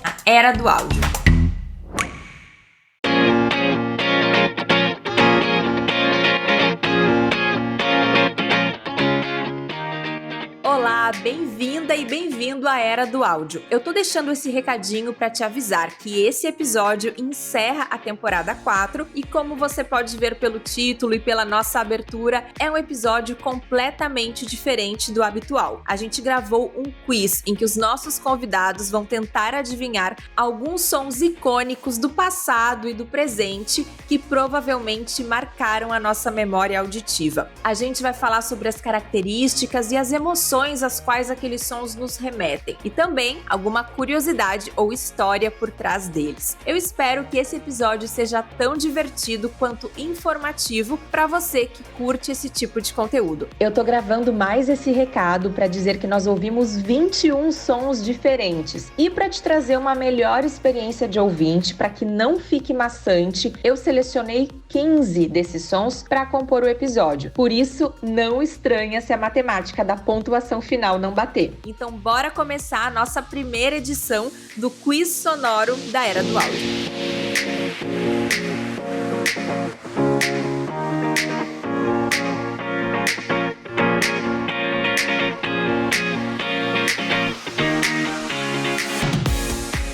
A Era do Áudio. Olá, bem-vinda e bem-vindo à Era do Áudio. Eu tô deixando esse recadinho pra te avisar que esse episódio encerra a temporada 4 e, como você pode ver pelo título e pela nossa abertura, é um episódio completamente diferente do habitual. A gente gravou um quiz em que os nossos convidados vão tentar adivinhar alguns sons icônicos do passado e do presente que provavelmente marcaram a nossa memória auditiva. A gente vai falar sobre as características e as emoções às quais aqueles sons nos remetem e também alguma curiosidade ou história por trás deles. Eu espero que esse episódio seja tão divertido quanto informativo para você que curte esse tipo de conteúdo. Eu tô gravando mais esse recado para dizer que nós ouvimos 21 sons diferentes e para te trazer uma melhor experiência de ouvinte, para que não fique maçante, eu selecionei 15 desses sons para compor o episódio. Por isso, não estranha se a matemática da pontuação final não bater. Então, bora começar a nossa primeira edição do Quiz Sonoro da Era do Áudio.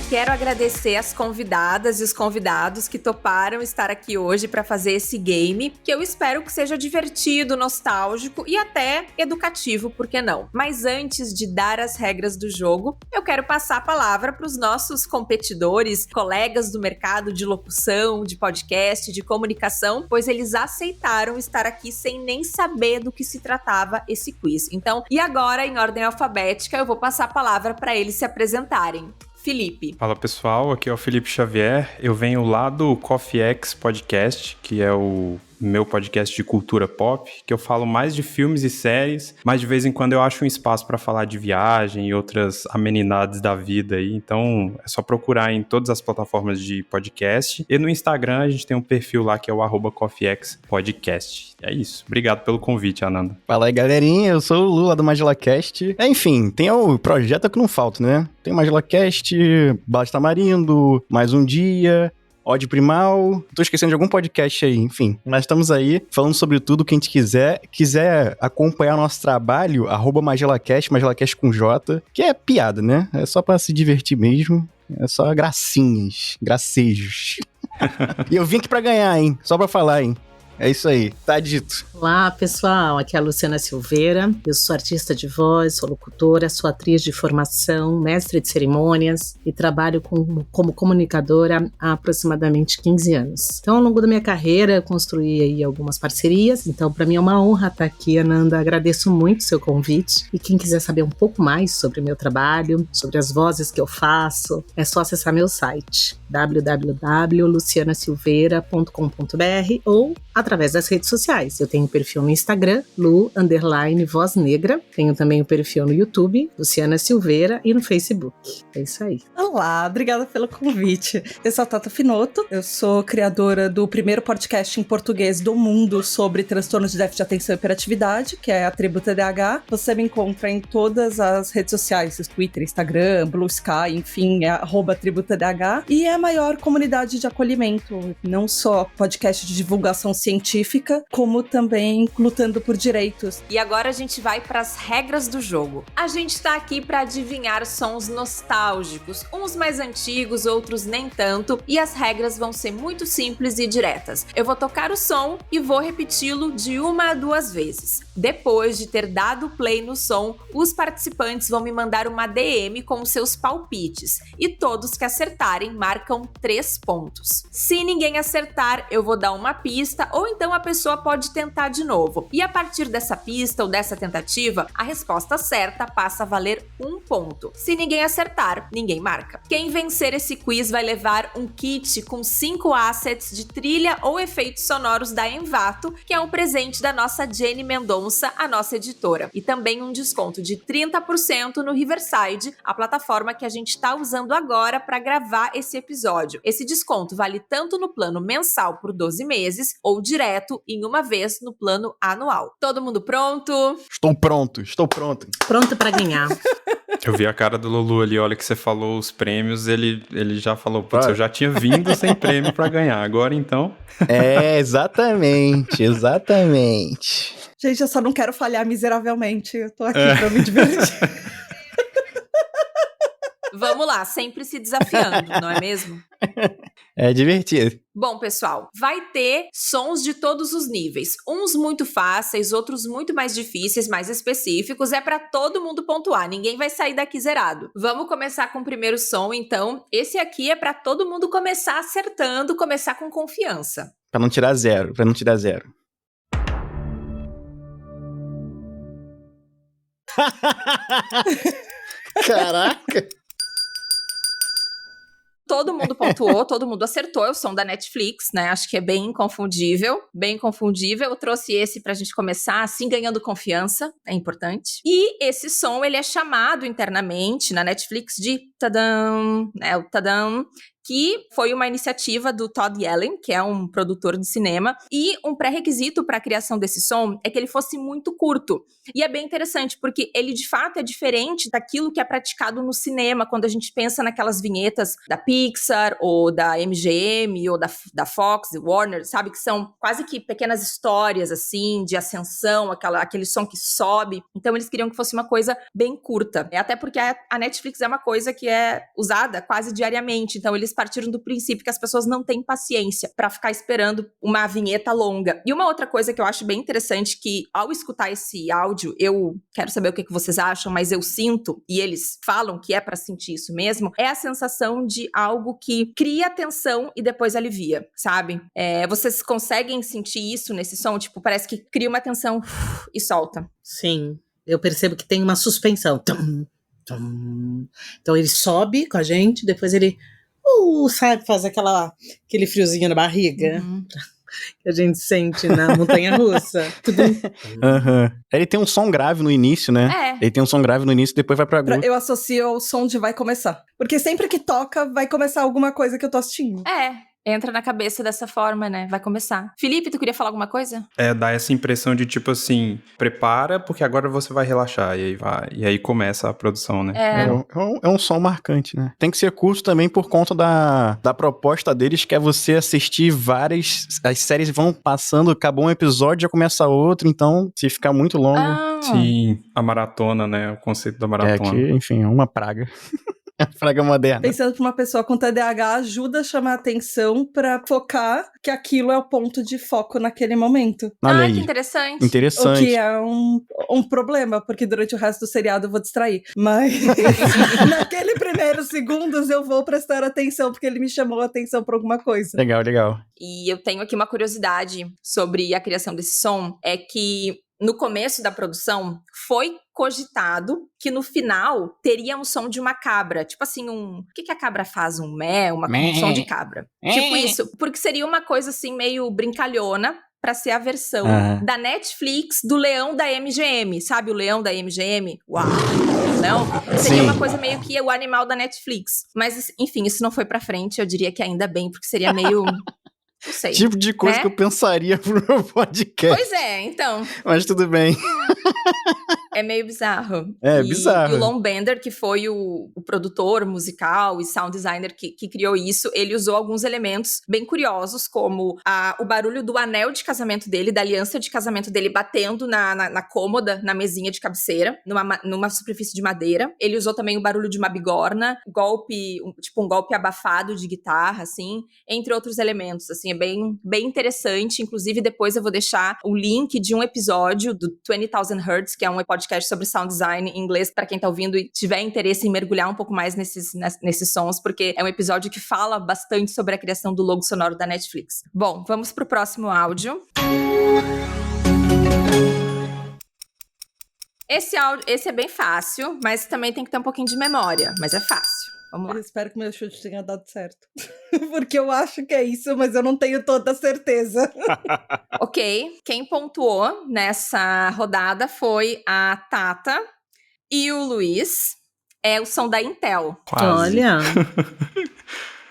Quero agradecer as convidadas e os convidados que toparam estar aqui hoje para fazer esse game, que eu espero que seja divertido, nostálgico e até educativo, por que não? Mas antes de dar as regras do jogo, eu quero passar a palavra para os nossos competidores, colegas do mercado de locução, de podcast, de comunicação, pois eles aceitaram estar aqui sem nem saber do que se tratava esse quiz. Então, e agora, em ordem alfabética, eu vou passar a palavra para eles se apresentarem. Felipe. Fala pessoal, aqui é o Felipe Xavier, eu venho lá do Coffee X Podcast, que é o meu podcast de cultura pop, que eu falo mais de filmes e séries, mas de vez em quando eu acho um espaço para falar de viagem e outras amenidades da vida aí, então é só procurar em todas as plataformas de podcast, e no Instagram a gente tem um perfil lá que é o @coffeexpodcast. É isso, obrigado pelo convite, Ananda. Fala aí galerinha, eu sou o Lula do MagelaCast. Enfim, tem o projeto que não falta, né? Tem o MagelaCast, Bala de Tamarindo, Mais um Dia, Ode Primal, tô esquecendo de algum podcast aí, enfim. Nós estamos aí falando sobre tudo que a gente quiser acompanhar o nosso trabalho, @MagelaCast, MagelaCast com J, que é piada, né? É só pra se divertir mesmo, é só gracinhas, gracejos. E eu vim aqui pra ganhar, hein? Só pra falar, hein? É isso aí, tá dito. Olá, pessoal, aqui é a Luciana Silveira, eu sou artista de voz, sou locutora, sou atriz de formação, mestre de cerimônias e trabalho como comunicadora há aproximadamente 15 anos. Então, ao longo da minha carreira, eu construí aí algumas parcerias, então para mim é uma honra estar aqui, Ananda, agradeço muito o seu convite e quem quiser saber um pouco mais sobre o meu trabalho, sobre as vozes que eu faço, é só acessar meu site www.lucianasilveira.com.br ou através das redes sociais. Eu tenho perfil no Instagram, Lu_Voz Negra. Tenho também o perfil no YouTube, Luciana Silveira, e no Facebook. É isso aí. Olá, obrigada pelo convite. Eu sou a Tata Finoto, eu sou criadora do primeiro podcast em português do mundo sobre transtornos de déficit de atenção e hiperatividade, que é a Tribo TDAH. Você me encontra em todas as redes sociais, Twitter, Instagram, Blue Sky, enfim, é @Tribo TDAH. E é a maior comunidade de acolhimento, não só podcast de divulgação científica, como também lutando por direitos. E agora a gente vai para as regras do jogo. A gente tá aqui para adivinhar sons nostálgicos, uns mais antigos, outros nem tanto, e as regras vão ser muito simples e diretas. Eu vou tocar o som e vou repeti-lo de 1 a 2 vezes. Depois de ter dado play no som, os participantes vão me mandar uma DM com os seus palpites, e todos que acertarem marcam 3 pontos. Se ninguém acertar, eu vou dar uma pista, ou então a pessoa pode tentar de novo. E a partir dessa pista ou dessa tentativa, a resposta certa passa a valer 1 ponto. Se ninguém acertar, ninguém marca. Quem vencer esse quiz vai levar um kit com 5 assets de trilha ou efeitos sonoros da Envato, que é um presente da nossa Jenny Mendonça Onça, a nossa editora. E também um desconto de 30% no Riverside, a plataforma que a gente tá usando agora para gravar esse episódio. Esse desconto vale tanto no plano mensal por 12 meses ou direto em uma vez no plano anual. Todo mundo pronto? Estou pronto. Pronto pra ganhar. Eu vi a cara do Lulu ali, olha que você falou os prêmios, ele já falou, putz, Vai. eu já tinha vindo sem prêmio pra ganhar, agora então... É, exatamente. Gente, eu só não quero falhar miseravelmente. Eu tô aqui pra me divertir. Vamos lá, sempre se desafiando, não é mesmo? É divertido. Bom, pessoal, vai ter sons de todos os níveis. Uns muito fáceis, outros muito mais difíceis, mais específicos. É pra todo mundo pontuar, ninguém vai sair daqui zerado. Vamos começar com o primeiro som, então. Esse aqui é pra todo mundo começar acertando, começar com confiança. Pra não tirar zero. Caraca. Todo mundo pontuou, todo mundo acertou. É o som da Netflix, né? Acho que é bem inconfundível. Bem inconfundível. Eu trouxe esse pra gente começar, assim, ganhando confiança. É importante. E esse som, ele é chamado internamente na Netflix de Tadam, né? O Tadam, que foi uma iniciativa do Todd Yellen, que é um produtor de cinema, e um pré-requisito para a criação desse som é que ele fosse muito curto. E é bem interessante, porque ele de fato é diferente daquilo que é praticado no cinema, quando a gente pensa naquelas vinhetas da Pixar, ou da MGM, ou da Fox, Warner, sabe? Que são quase que pequenas histórias, assim, de ascensão, aquele som que sobe. Então eles queriam que fosse uma coisa bem curta. Até porque a Netflix é uma coisa que é usada quase diariamente, então eles partiram do princípio que as pessoas não têm paciência pra ficar esperando uma vinheta longa. E uma outra coisa que eu acho bem interessante, que ao escutar esse áudio, eu quero saber o que vocês acham, mas eu sinto, e eles falam que é pra sentir isso mesmo, é a sensação de algo que cria tensão e depois alivia, sabe? Vocês conseguem sentir isso nesse som? Tipo, parece que cria uma tensão e solta. Sim, eu percebo que tem uma suspensão. Tum, tum. Então ele sobe com a gente, depois ele sabe, faz aquele friozinho na barriga que a gente sente na montanha-russa. Uhum. Ele tem um som grave no início, né? É. Ele tem um som grave no início, depois vai pra agudo. Eu associo ao som de vai começar. Porque sempre que toca, vai começar alguma coisa que eu tô assistindo. Entra na cabeça dessa forma, né? Vai começar. Felipe, tu queria falar alguma coisa? Dá essa impressão de tipo assim, prepara porque agora você vai relaxar, e aí começa a produção, né? É um som marcante, né? Tem que ser curto também por conta da proposta deles, que é você assistir as séries vão passando, acabou um episódio, já começa outro, então se ficar muito longo... Sim, a maratona, né? O conceito da maratona. Que, enfim, é uma praga. Praga moderna. Pensando pra uma pessoa com TDAH, ajuda a chamar a atenção pra focar que aquilo é o ponto de foco naquele momento. Olha aí. Que interessante. Interessante. O que é um problema, porque durante o resto do seriado eu vou distrair. Mas naquele primeiros segundos eu vou prestar atenção, porque ele me chamou a atenção pra alguma coisa. Legal. E eu tenho aqui uma curiosidade sobre a criação desse som, é que no começo da produção foi cogitado que no final teria um som de uma cabra, tipo assim, o que a cabra faz? Um som de cabra. Tipo isso, porque seria uma coisa assim meio brincalhona, pra ser a versão da Netflix do leão da MGM, sabe o leão da MGM? Uau! Não? Seria uma coisa meio que o animal da Netflix. Mas, enfim, isso não foi pra frente, eu diria que ainda bem, porque seria meio... Não sei. Tipo de coisa, né, que eu pensaria pro meu podcast. Pois é, então. Mas tudo bem. É meio bizarro. Bizarro. E o Lon Bender, que foi o produtor musical e sound designer que criou isso, ele usou alguns elementos bem curiosos, como o barulho do anel de casamento dele, da aliança de casamento dele batendo na cômoda, na mesinha de cabeceira, numa superfície de madeira. Ele usou também o barulho de uma bigorna, um golpe abafado de guitarra, assim, entre outros elementos, assim, é bem, bem interessante. Inclusive, depois eu vou deixar o link de um episódio do 20,000 Hertz, que é um podcast sobre sound design em inglês, para quem tá ouvindo e tiver interesse em mergulhar um pouco mais nesses sons, porque é um episódio que fala bastante sobre a criação do logo sonoro da Netflix. Bom, vamos pro próximo áudio. Esse é bem fácil, mas também tem que ter um pouquinho de memória, mas é fácil. Vamos lá. Eu espero que meu chute tenha dado certo. porque eu acho que é isso, mas eu não tenho toda a certeza. Ok, quem pontuou nessa rodada foi a Tata e o Luiz. O som da Intel. Quase. Olha,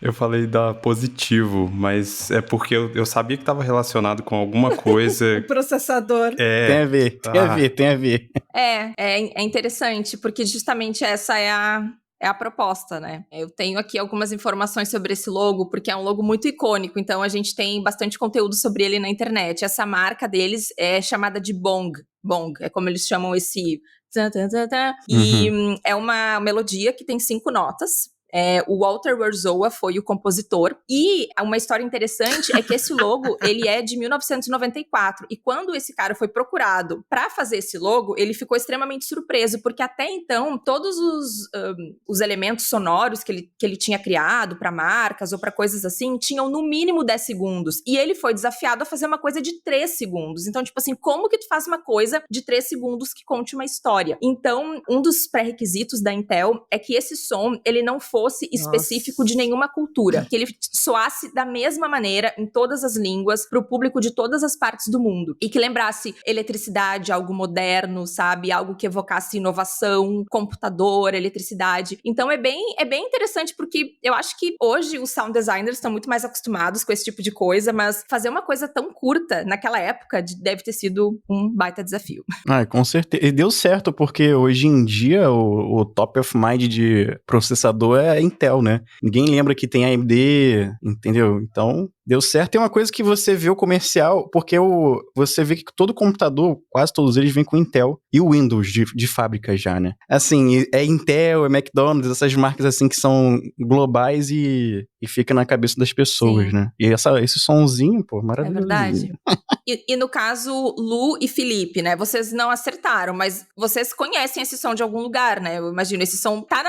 Eu falei da positivo, mas é porque eu sabia que estava relacionado com alguma coisa. O processador. Tem a ver, tem a ver, tem a ver. É interessante, porque justamente essa é a proposta, né? Eu tenho aqui algumas informações sobre esse logo, porque é um logo muito icônico, então a gente tem bastante conteúdo sobre ele na internet. Essa marca deles é chamada de Bong. Bong, é como eles chamam esse... E é uma melodia que tem 5 notas. O Walter Werzowa foi o compositor. E uma história interessante é que esse logo, ele é de 1994. E quando esse cara foi procurado para fazer esse logo, ele ficou extremamente surpreso, porque até então, todos os elementos sonoros que ele tinha criado para marcas ou para coisas assim, tinham no mínimo 10 segundos. E ele foi desafiado a fazer uma coisa de 3 segundos. Então, tipo assim, como que tu faz uma coisa de 3 segundos que conte uma história? Então, um dos pré-requisitos da Intel é que esse som, ele não fosse específico de nenhuma cultura, que ele soasse da mesma maneira em todas as línguas, pro público de todas as partes do mundo, e que lembrasse eletricidade, algo moderno, sabe? Algo que evocasse inovação, computador, eletricidade. Então é bem interessante, porque eu acho que hoje os sound designers estão muito mais acostumados com esse tipo de coisa, mas fazer uma coisa tão curta naquela época deve ter sido um baita desafio. Com certeza. E deu certo, porque hoje em dia o top of mind de processador é Intel, né? Ninguém lembra que tem AMD, entendeu? Então, deu certo. Tem uma coisa que você vê o comercial, porque você vê que todo computador, quase todos eles, vêm com Intel e o Windows de fábrica já, né? Assim, é Intel, é McDonald's, essas marcas assim que são globais e fica na cabeça das pessoas, Sim. né? E esse sonzinho, pô, maravilhoso. É verdade. E no caso, Lu e Felipe, né? Vocês não acertaram, mas vocês conhecem esse som de algum lugar, né? Eu imagino, esse som tá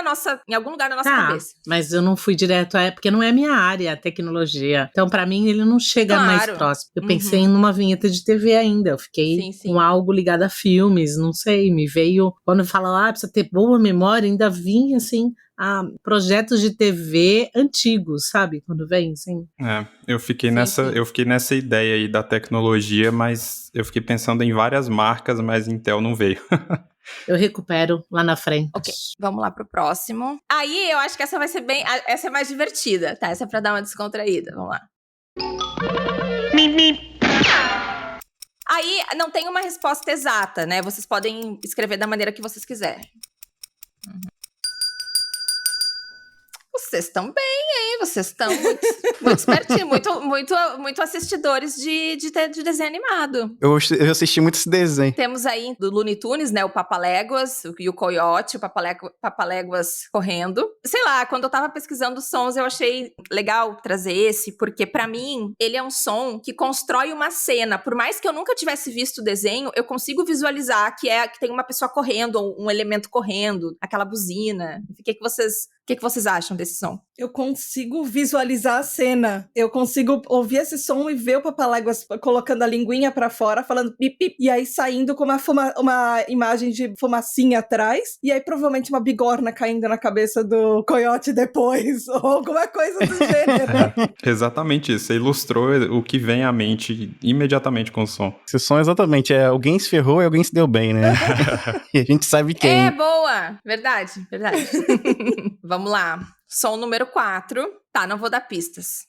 em algum lugar da nossa cabeça. Mas eu não fui direto porque não é minha área, a tecnologia. Então, pra mim, ele não chega mais próximo. Eu pensei numa vinheta de TV ainda. Eu fiquei com algo ligado a filmes, não sei. Me veio, quando fala, precisa ter boa memória, ainda vinha assim, projetos de TV antigos, sabe? Quando vem, assim. Eu fiquei nessa ideia aí da tecnologia, mas eu fiquei pensando em várias marcas, mas Intel não veio. Eu recupero lá na frente. Ok, vamos lá pro próximo. Aí eu acho que essa vai ser essa é mais divertida, tá? Essa é pra dar uma descontraída, vamos lá. Aí não tem uma resposta exata, né? Vocês podem escrever da maneira que vocês quiserem. Vocês estão bem, hein? Vocês estão muito espertinhos, muito assistidores de desenho animado. Eu assisti muito esse desenho. Temos aí do Looney Tunes, né? O Papaléguas e o Coiote, o Papaléguas correndo. Sei lá, quando eu tava pesquisando sons, eu achei legal trazer esse, porque pra mim, ele é um som que constrói uma cena. Por mais que eu nunca tivesse visto o desenho, eu consigo visualizar que tem uma pessoa correndo, ou um elemento correndo, aquela buzina. O que vocês acham desse som? Eu consigo visualizar a cena. Eu consigo ouvir esse som e ver o Papaléguas colocando a linguinha pra fora, falando pip, pip, e aí saindo com uma imagem de fumacinha atrás, e aí provavelmente uma bigorna caindo na cabeça do coiote depois, ou alguma coisa do gênero. Exatamente isso. Você ilustrou o que vem à mente imediatamente com o som. Esse som exatamente alguém se ferrou e alguém se deu bem, né? E a gente sabe quem. Boa! Verdade. Vamos lá. Som número 4. Tá, não vou dar pistas.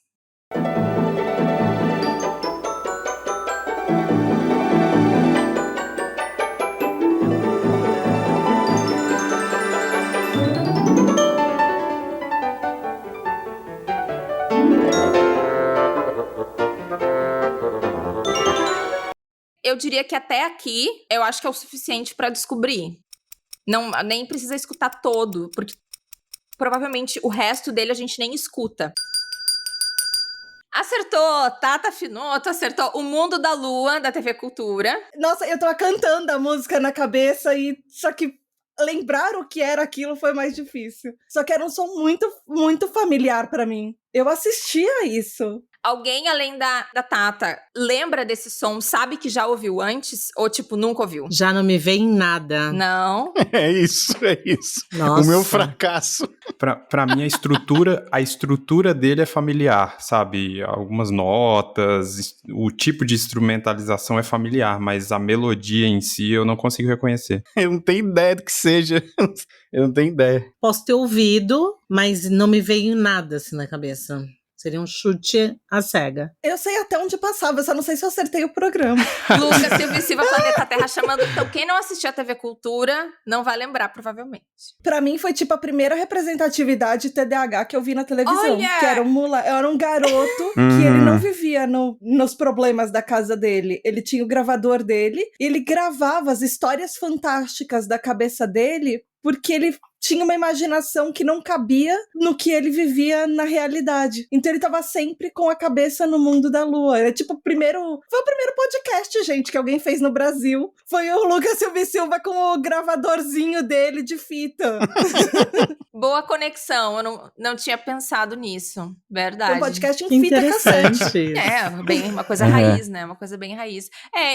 Eu diria que até aqui, eu acho que é o suficiente pra descobrir. Não, nem precisa escutar todo, porque provavelmente o resto dele a gente nem escuta. Acertou, Tata Finoto, acertou O Mundo da Lua, da TV Cultura. Nossa, eu tava cantando a música na cabeça só que lembrar o que era aquilo foi mais difícil. Só que era um som muito, muito familiar pra mim. Eu assistia isso. Alguém além da Tata lembra desse som, sabe que já ouviu antes? Ou, tipo, nunca ouviu? Já não me vem em nada. Não. É isso. Nossa. O meu fracasso. Pra mim, a estrutura dele é familiar, sabe? Algumas notas, o tipo de instrumentalização é familiar, mas a melodia em si eu não consigo reconhecer. Eu não tenho ideia do que seja. Eu não tenho ideia. Posso ter ouvido, mas não me veio nada assim na cabeça. Seria um chute à cega. Eu sei até onde passava, eu só não sei se eu acertei o programa. Lucas, Silvio e Silva, Planeta Terra chamando. Então, quem não assistiu a TV Cultura não vai lembrar, provavelmente. Pra mim, foi tipo a primeira representatividade TDAH que eu vi na televisão. Olha! Que era um garoto que ele não vivia nos problemas da casa dele. Ele tinha o gravador dele e ele gravava as histórias fantásticas da cabeça dele porque ele tinha uma imaginação que não cabia no que ele vivia na realidade. Então ele tava sempre com a cabeça no mundo da lua. Era tipo foi o primeiro podcast, gente, que alguém fez no Brasil. Foi o Lucas Silva Silva com o gravadorzinho dele de fita. Boa conexão, eu não tinha pensado nisso. Verdade. Um podcast em Que fita cassete. interessante. É, bem, uma coisa raiz, né? Uma coisa bem raiz.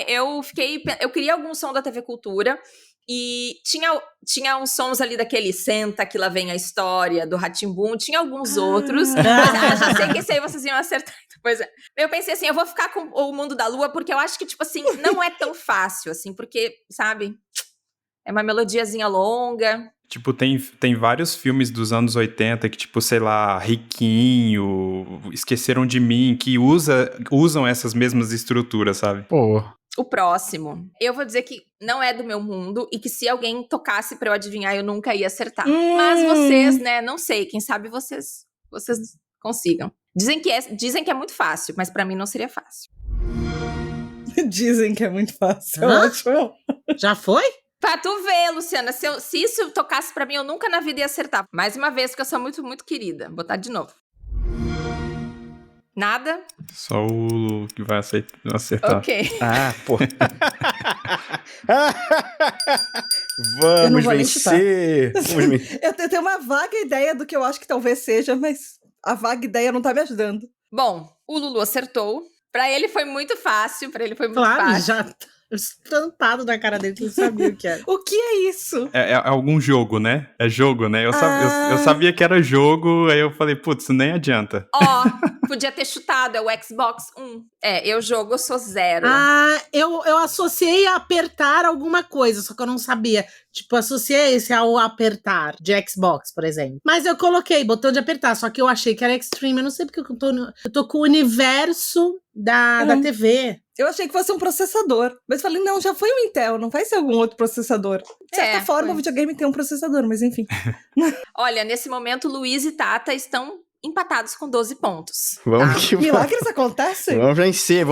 Eu queria algum som da TV Cultura. E tinha uns sons ali daquele Senta, que lá vem a história, do Rá-Tim-Bum, tinha alguns outros, mas já sei que esse aí vocês iam acertar. Pois é. Eu pensei assim, eu vou ficar com o Mundo da Lua, porque eu acho que, tipo assim, não é tão fácil, assim, porque, sabe, é uma melodiazinha longa. Tipo, tem vários filmes dos anos 80 que, tipo, sei lá, Riquinho, Esqueceram de Mim, que usam essas mesmas estruturas, sabe? Pô. O próximo, eu vou dizer que não é do meu mundo e que se alguém tocasse pra eu adivinhar, eu nunca ia acertar. Mas vocês, né, não sei, quem sabe vocês consigam. Dizem que é muito fácil, mas pra mim não seria fácil. Dizem que é muito fácil. Hã? Ótimo. Já foi? Pra tu ver, Luciana, se isso tocasse pra mim, eu nunca na vida ia acertar. Mais uma vez, porque eu sou muito, muito querida. Vou botar de novo. Nada? Só o Lulu que vai acertar. Ok. Ah, pô. Eu não Vamos vou nem vencer. Eu tenho uma vaga ideia do que eu acho que talvez seja, mas a vaga ideia não tá me ajudando. Bom, o Lulu acertou. Pra ele foi muito fácil, Claro, fácil. já estampado na cara dele que ele sabia o que era. O que é isso? É algum jogo, né? É jogo, né? Eu sabia que era jogo, aí eu falei, putz, nem adianta. Ó, podia ter chutado, é o Xbox 1. Eu jogo, eu sou 0. Ah, eu associei a apertar alguma coisa, só que eu não sabia. Tipo, associei esse ao apertar de Xbox, por exemplo. Mas eu coloquei botão de apertar, só que eu achei que era Extreme. Eu não sei porque eu tô com o universo da TV. Eu achei que fosse um processador. Mas falei, não, já foi o Intel, não vai ser algum outro processador. De certa forma, foi. o videogame tem um processador, mas enfim. Olha, nesse momento, Luiz e Tata estão empatados com 12 pontos. Vamos que vamos. Milagres acontecem? Vamos vencer.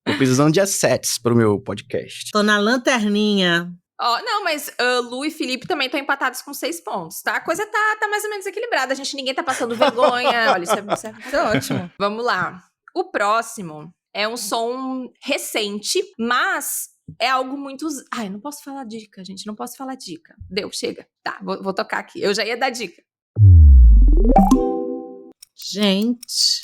Tô precisando de assets pro meu podcast. Tô na lanterninha. Ó, não, mas Lu e Felipe também estão empatados com 6 pontos, tá? A coisa tá mais ou menos equilibrada. Ninguém tá passando vergonha. Olha, isso é ótimo. Vamos lá. O próximo é um som recente, mas é algo muito... Ai, não posso falar dica, gente. Não posso falar dica. Deu, chega. Tá, vou tocar aqui. Eu já ia dar dica. Gente.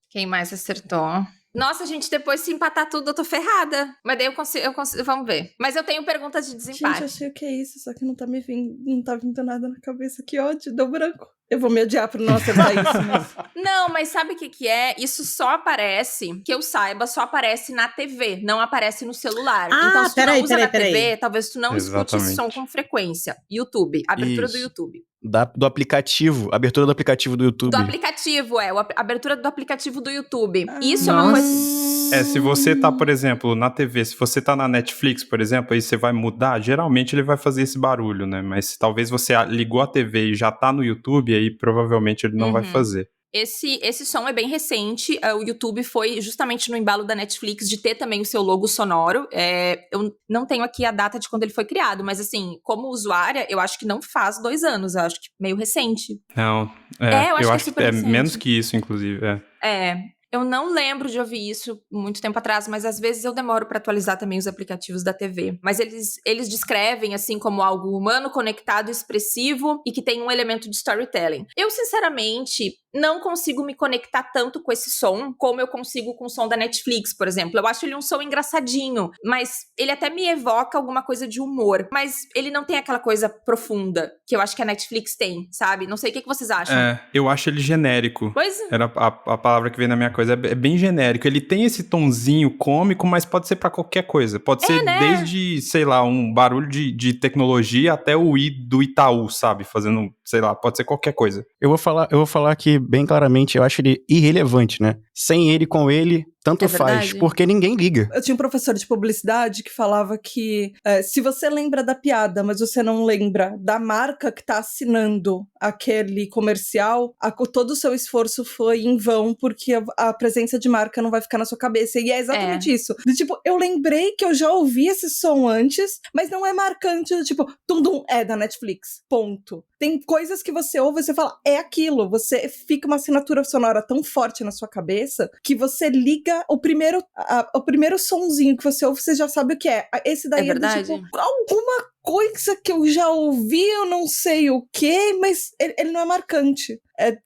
Quem mais acertou? Nossa, gente, depois se empatar tudo, eu tô ferrada. Mas daí eu consigo, vamos ver. Mas eu tenho perguntas de desempate. Gente, achei o que é isso, só que não tá vindo nada na cabeça. Que ódio, deu branco. Eu vou me odiar por não acertar isso mesmo. Não, mas sabe o que é? Isso só aparece, que eu saiba, só aparece na TV, não aparece no celular. Ah, então, se tu não usa na TV, peraí. talvez tu não escute esse som com frequência. YouTube, abertura do Isso. YouTube. Do aplicativo, abertura do aplicativo do YouTube. Do aplicativo, abertura do aplicativo do YouTube. Ah, Isso é uma coisa... Se você tá, por exemplo, na TV, se você tá na Netflix, por exemplo, aí você vai mudar, geralmente ele vai fazer esse barulho, né? Mas se talvez você ligou a TV e já tá no YouTube, aí provavelmente ele não vai fazer. Esse som é bem recente, o YouTube foi justamente no embalo da Netflix de ter também o seu logo sonoro. Eu não tenho aqui a data de quando ele foi criado, mas assim, como usuária, eu acho que não faz 2 anos, eu acho que meio recente. Não, eu acho que é que super é recente. menos que isso, inclusive. Eu não lembro de ouvir isso muito tempo atrás, mas às vezes eu demoro pra atualizar também os aplicativos da TV. Mas eles descrevem assim como algo humano, conectado, expressivo e que tem um elemento de storytelling. Eu, sinceramente, não consigo me conectar tanto com esse som como eu consigo com o som da Netflix, por exemplo. Eu acho ele um som engraçadinho, mas ele até me evoca alguma coisa de humor. Mas ele não tem aquela coisa profunda que eu acho que a Netflix tem, sabe? Não sei o que vocês acham. Eu acho ele genérico. Pois é. Era a palavra que veio na minha coisa. É bem genérico. Ele tem esse tonzinho cômico, mas pode ser pra qualquer coisa. Pode ser né? desde, sei lá, um barulho de tecnologia até o I do Itaú, sabe? Fazendo, sei lá, pode ser qualquer coisa. Eu vou falar aqui bem claramente, eu acho ele irrelevante, né? Sem ele, com ele, tanto faz, verdade. porque ninguém liga. Eu tinha um professor de publicidade que falava que se você lembra da piada, mas você não lembra da marca que tá assinando aquele comercial, todo o seu esforço foi em vão, porque a presença de marca não vai ficar na sua cabeça. E é exatamente isso. Do tipo, eu lembrei que eu já ouvi esse som antes, mas não é marcante, do tipo, tum-dum, é da Netflix, ponto. Tem coisas que você ouve e você fala, é aquilo. Você fica uma assinatura sonora tão forte na sua cabeça que você liga o primeiro sonzinho que você ouve, você já sabe o que é. Esse daí é do tipo, alguma coisa que eu já ouvi, eu não sei o que, mas ele não é marcante.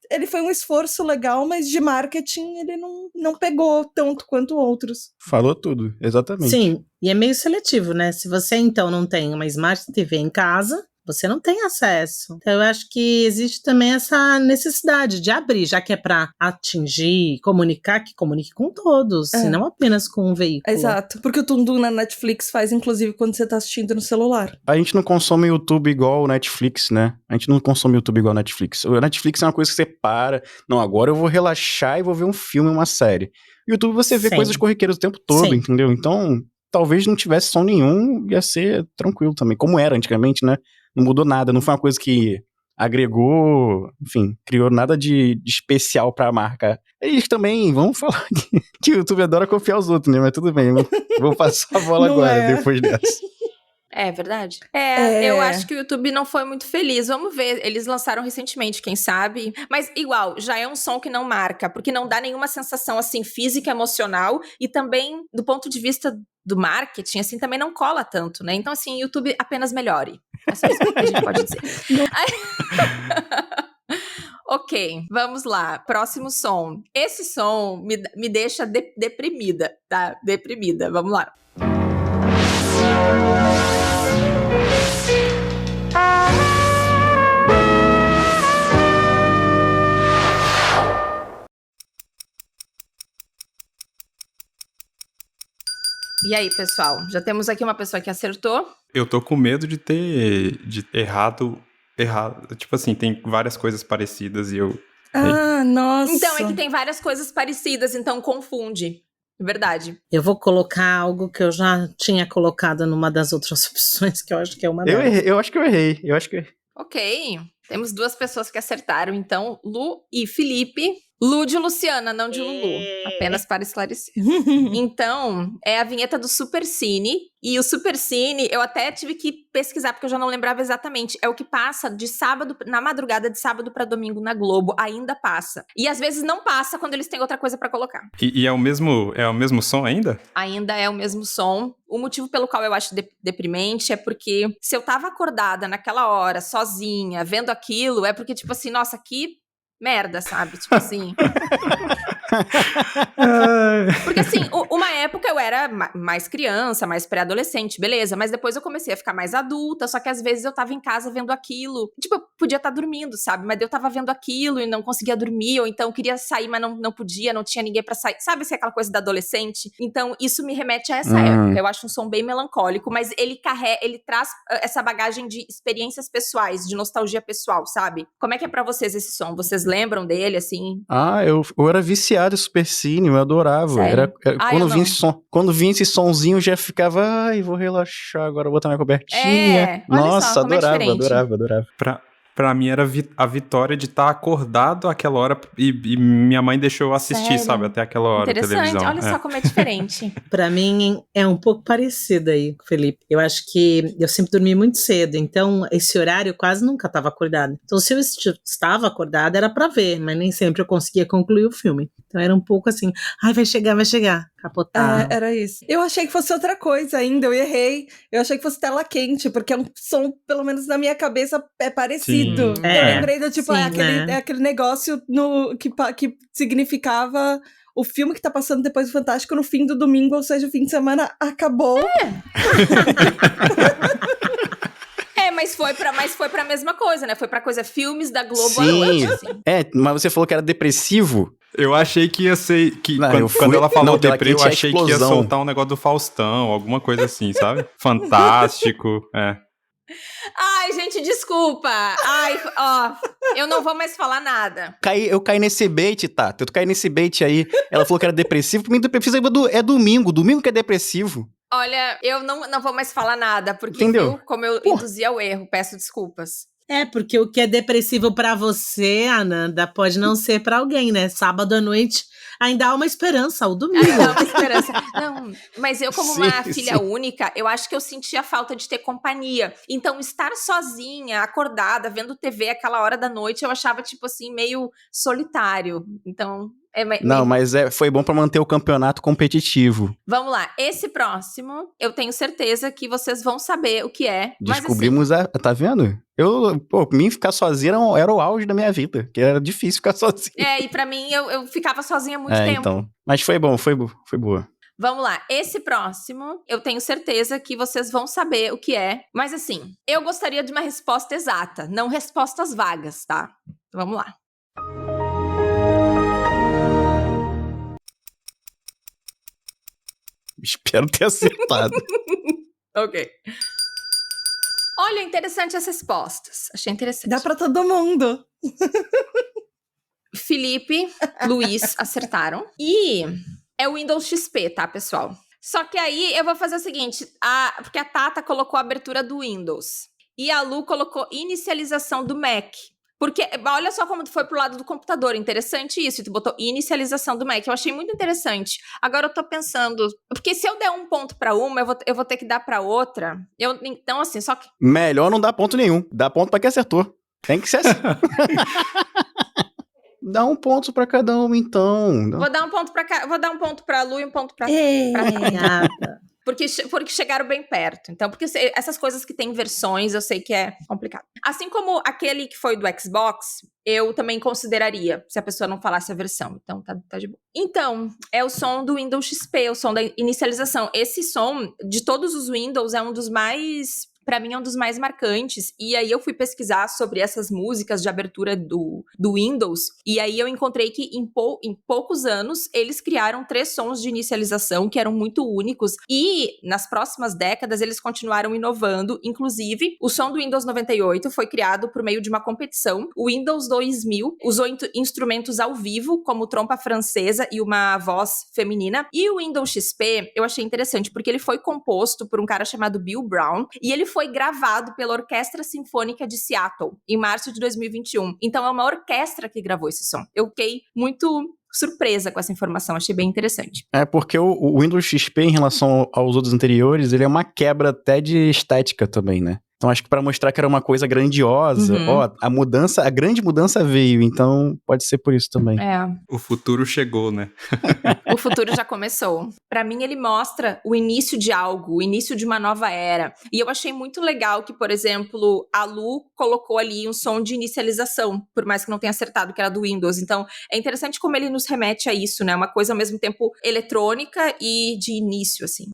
Ele foi um esforço legal, mas de marketing ele não pegou tanto quanto outros. Falou tudo, exatamente. Sim, e é meio seletivo, né? Se você então não tem uma Smart TV em casa, você não tem acesso. Então, eu acho que existe também essa necessidade de abrir, já que é para atingir, comunicar, que comunique com todos, e não apenas com um veículo. Exato, porque o Tundum na Netflix faz, inclusive, quando você tá assistindo no celular. A gente não consome YouTube igual o Netflix, né? A gente não consome YouTube igual o Netflix. O Netflix é uma coisa que você para, não, agora eu vou relaxar e vou ver um filme, uma série. O YouTube você vê Sim. coisas corriqueiras o tempo todo, Sim. entendeu? Então, talvez não tivesse som nenhum, ia ser tranquilo também, como era antigamente, né? Não mudou nada, não foi uma coisa que agregou, enfim, criou nada de especial pra marca. Eles também, vamos falar que o YouTube adora copiar os outros, né? Mas tudo bem, vou passar a bola Não agora, é. depois dessa. É verdade. É. Eu acho que o YouTube não foi muito feliz. Vamos ver. Eles lançaram recentemente, quem sabe. Mas, igual, já é um som que não marca, porque não dá nenhuma sensação, assim, física, emocional. E também, do ponto de vista do marketing, assim, também não cola tanto, né? Então, assim, YouTube apenas melhore. É só isso que a gente pode dizer. Ok, vamos lá. Próximo som. Esse som me deixa deprimida, tá? Deprimida. Vamos lá. E aí, pessoal? Já temos aqui uma pessoa que acertou. Eu tô com medo de ter errado. Tipo assim, tem várias coisas parecidas e eu... Ah, nossa. Então, é que tem várias coisas parecidas, então confunde. Verdade. Eu vou colocar algo que eu já tinha colocado numa das outras opções, que eu acho que é uma delas. Eu acho que eu errei. Ok. Temos duas pessoas que acertaram, então, Lu e Felipe. Lu de Luciana, não de Lulu. Apenas para esclarecer. Então, é a vinheta do Supercine. E o Supercine, eu até tive que pesquisar, porque eu já não lembrava exatamente. É o que passa de sábado, na madrugada de sábado para domingo na Globo. Ainda passa. E às vezes não passa quando eles têm outra coisa para colocar. E é o mesmo som ainda? Ainda é o mesmo som. O motivo pelo qual eu acho deprimente é porque se eu tava acordada naquela hora, sozinha, vendo aquilo, é porque, tipo assim, nossa, que merda, sabe? Tipo assim. Porque assim, uma época eu era mais criança, mais pré-adolescente, beleza, mas depois eu comecei a ficar mais adulta, só que às vezes eu tava em casa vendo aquilo, tipo, eu podia estar dormindo, sabe, mas eu tava vendo aquilo e não conseguia dormir, ou então queria sair, mas não podia, não tinha ninguém pra sair, sabe, assim, aquela coisa da adolescente? Então isso me remete a essa época, eu acho um som bem melancólico, mas ele traz essa bagagem de experiências pessoais, de nostalgia pessoal, sabe? Como é que é pra vocês esse som? Vocês lembram dele, assim? Ah, eu era viciado em Supercine, eu adorava. Sério? Quando vinha esse sonzinho, eu já ficava, ai, vou relaxar, agora vou botar minha cobertinha. Olha Nossa, só, como é adorava, diferente. adorava. Pra mim era a vitória de estar acordado àquela hora e minha mãe deixou eu assistir, Sério? sabe? Até aquela hora a Interessante, televisão. olha só como é diferente. Pra mim é um pouco parecido aí, Felipe. Eu acho que eu sempre dormi muito cedo, então esse horário eu quase nunca estava acordada. Então se eu estava acordada era pra ver, mas nem sempre eu conseguia concluir o filme. Então era um pouco assim, ai, vai chegar, capotar. Era isso. Eu achei que fosse outra coisa ainda, eu errei. Eu achei que fosse tela quente, porque é um som, pelo menos na minha cabeça, é parecido. Sim. Eu lembrei do tipo, Sim, aquele negócio que significava o filme que tá passando depois do Fantástico no fim do domingo, ou seja, o fim de semana acabou. Mas foi pra mesma coisa, né? Foi pra coisa filmes da Globo à Sim. noite, assim. Mas você falou que era depressivo. Eu achei que ia ser. Não, Quando ela falou não, deprê, eu tinha achei que ia explosão. soltar um negócio do Faustão, alguma coisa assim, sabe? Fantástico. Ai, gente, desculpa. Ai, ó, eu não vou mais falar nada. Eu caí nesse bait, tá? Eu caí nesse bait aí. Ela falou que era depressivo. Pra mim, depressivo é domingo. Domingo que é depressivo. Olha, eu não vou mais falar nada, porque Entendeu? viu como eu induzi ao erro. Peço desculpas. É, porque o que é depressivo pra você, Ananda, pode não ser pra alguém, né? Sábado à noite ainda há uma esperança, o domingo. Ainda há uma esperança. Não, mas eu, como uma Sim, filha sim. única, eu acho que eu sentia falta de ter companhia. Então, estar sozinha, acordada, vendo TV aquela hora da noite, eu achava, tipo assim, meio solitário. Então, Não, mas foi bom pra manter o campeonato competitivo. vamos lá. Esse próximo, eu tenho certeza que vocês vão saber o que é. Mas, assim, Descobrimos tá vendo? Pra mim, ficar sozinho era o auge da minha vida, que era difícil ficar sozinho. e pra mim, eu ficava sozinha há muito tempo. Então. Mas foi bom, foi boa. Vamos lá, esse próximo, eu tenho certeza que vocês vão saber o que é. Mas assim, eu gostaria de uma resposta exata, não respostas vagas, tá? Vamos lá. Espero ter acertado. Ok. Olha, interessante as respostas. Achei interessante. Dá pra todo mundo. Felipe, Luiz acertaram. E é o Windows XP, tá, pessoal? Só que aí eu vou fazer o seguinte, porque a Tata colocou a abertura do Windows e a Lu colocou inicialização do Mac. Porque, olha só como tu foi pro lado do computador, interessante isso, tu botou inicialização do Mac, eu achei muito interessante. Agora eu tô pensando, porque se eu der um ponto pra uma, eu vou ter que dar pra outra, então assim, só que... Melhor não dar ponto nenhum, dá ponto pra quem acertou. Tem que ser assim. Dá um ponto pra cada um, então. Vou dar um ponto pra Lu e um ponto pra Obrigada. Porque chegaram bem perto. Então, porque essas coisas que tem versões, eu sei que é complicado. Assim como aquele que foi do Xbox, eu também consideraria, se a pessoa não falasse a versão. Então, tá de boa. Então, é o som do Windows XP, o som da inicialização. Esse som, de todos os Windows, é um dos mais... Pra mim é um dos mais marcantes, e aí eu fui pesquisar sobre essas músicas de abertura do Windows, e aí eu encontrei que em poucos anos eles criaram 3 sons de inicialização que eram muito únicos, e nas próximas décadas eles continuaram inovando, inclusive o som do Windows 98 foi criado por meio de uma competição, o Windows 2000 usou instrumentos ao vivo, como trompa francesa e uma voz feminina, e o Windows XP eu achei interessante, porque ele foi composto por um cara chamado Bill Brown, e ele foi gravado pela Orquestra Sinfônica de Seattle, em março de 2021. Então é uma orquestra que gravou esse som. Eu fiquei muito surpresa com essa informação, achei bem interessante. É porque o Windows XP, em relação aos outros anteriores, ele é uma quebra até de estética também, né? Então acho que pra mostrar que era uma coisa grandiosa, a grande mudança veio, então pode ser por isso também. O futuro chegou, né? O futuro já começou. Pra mim ele mostra o início de algo, o início de uma nova era. E eu achei muito legal que, por exemplo, a Lu colocou ali um som de inicialização, por mais que não tenha acertado que era do Windows. Então é interessante como ele nos remete a isso, né? Uma coisa ao mesmo tempo eletrônica e de início, assim.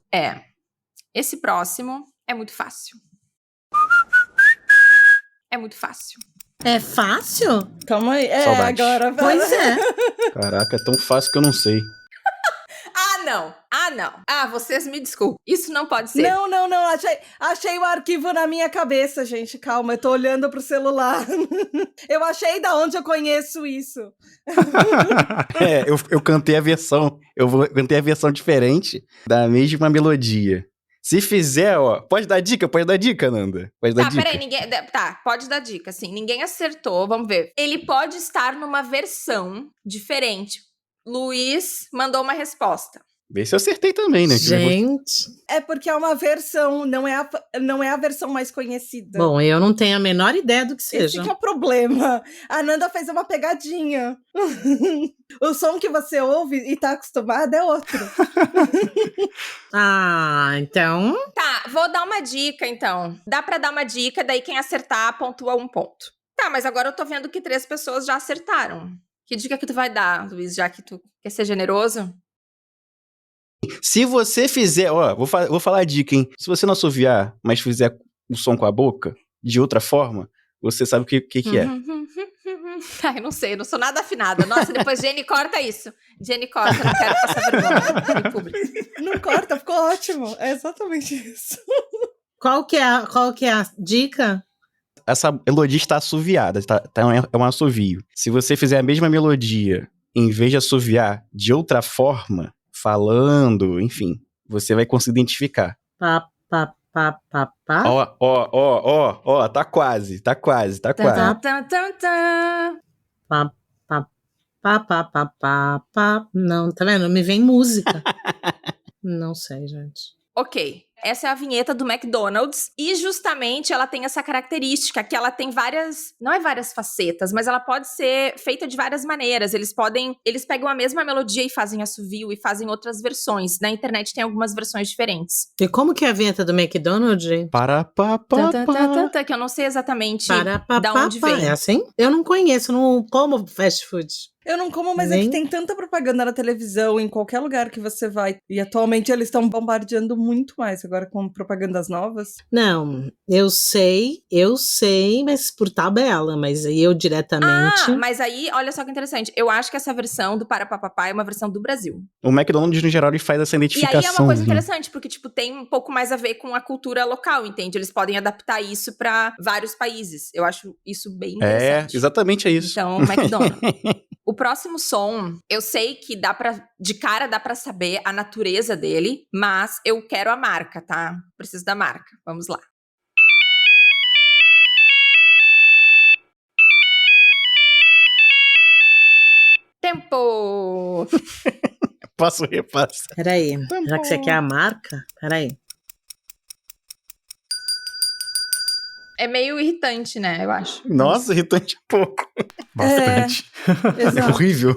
Esse próximo é muito fácil. É muito fácil. É fácil? Calma aí. Saudade. Agora. Pois é. Caraca, é tão fácil que eu não sei. Não. Vocês me desculpem. Isso não pode ser. Não. Achei o arquivo na minha cabeça, gente. Calma, eu tô olhando pro celular. Eu achei da onde eu conheço isso. Eu cantei a versão. Cantei a versão diferente da mesma melodia. Se fizer, ó, pode dar dica, Nanda? Pode dar Tá, dica. peraí, ninguém. Tá, pode dar dica, assim. Ninguém acertou, vamos ver. Ele pode estar numa versão diferente. Luiz mandou uma resposta. Vê se eu acertei também, né? Gente. É porque é uma versão, não é a versão mais conhecida. Bom, eu não tenho a menor ideia do que Esse seja. que é o problema. A Nanda fez uma pegadinha. O som que você ouve e tá acostumado é outro. Ah, então. Tá, vou dar uma dica, então. Dá pra dar uma dica, daí quem acertar pontua 1 ponto. Tá, mas agora eu tô vendo que 3 pessoas já acertaram. Que dica que tu vai dar, Luiz, já que tu quer ser generoso? Se você fizer, ó, vou falar a dica, hein? Se você não assoviar, mas fizer o som com a boca, de outra forma, você sabe o que é. Ai, não sei, eu não sou nada afinada. Nossa, depois Jenny corta isso. Jenny corta, não quero passar vergonha em público. Não corta, ficou ótimo. É exatamente isso. Qual que é a dica? Essa melodia está assoviada, é um assovio. Se você fizer a mesma melodia, em vez de assoviar de outra forma, falando, enfim, você vai conseguir identificar. Pá, pá, pá, pá, pá. Ó, tá quase. Tan, tan, tan, tan. Pá, pá, pá, pá, pá, pá, pá. Não, tá vendo? Me vem música. Não sei, gente. Ok, essa é a vinheta do McDonald's e justamente ela tem essa característica que ela tem várias, não é várias facetas, mas ela pode ser feita de várias maneiras. Eles pegam a mesma melodia e fazem assovio e fazem outras versões. Na internet tem algumas versões diferentes. E como que é a vinheta do McDonald's, gente? Para, pá, Tan, pá, tan, pá. tan, tan, tan, que eu não sei exatamente Para, pá, da pá, onde pá. vem. É assim? Eu não conheço, não como fast food. Eu não como, mas é Nem- que tem tanta propaganda na televisão, em qualquer lugar que você vai. E atualmente eles estão bombardeando muito mais agora com propagandas novas. Não, eu sei, mas por tabela, mas aí eu diretamente. Ah, mas aí, olha só que interessante. Eu acho que essa versão do Para Papapá é uma versão do Brasil. O McDonald's, no geral, ele faz essa E aí identificação. é uma coisa interessante, porque, tipo, tem um pouco mais a ver com a cultura local, entende? Eles podem adaptar isso pra vários países. Eu acho isso bem É, interessante. exatamente isso. Então, McDonald's. O próximo som, eu sei que de cara dá pra saber a natureza dele, mas eu quero a marca, tá? Preciso da marca. Vamos lá. Tempo! Passo repasso. Peraí, Tá já que você bom. quer a marca, peraí. É meio irritante, né? Eu acho. Nossa, irritante um pouco. Bastante. É Exato. horrível.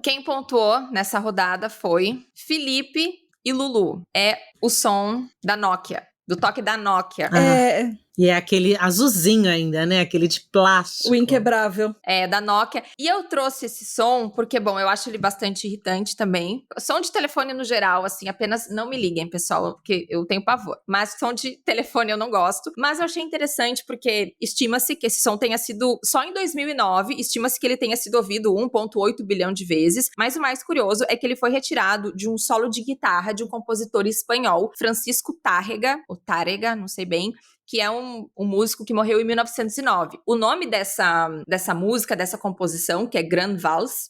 Quem pontuou nessa rodada foi Felipe e Lulu. É o som da Nokia, do toque da Nokia. É E é aquele azulzinho ainda, né? Aquele de plástico. o inquebrável. É, da Nokia. E eu trouxe esse som porque, bom, eu acho ele bastante irritante também. Som de telefone no geral, assim, apenas não me liguem, pessoal, porque eu tenho pavor. Mas som de telefone eu não gosto. Mas eu achei interessante porque estima-se que esse som tenha sido, só em 2009, estima-se que ele tenha sido ouvido 1,8 bilhão de vezes. Mas o mais curioso é que ele foi retirado de um solo de guitarra de um compositor espanhol, Francisco Tárrega, ou Tárrega, não sei bem, que é um músico que morreu em 1909. O nome dessa música, dessa composição, que é Grand Vals,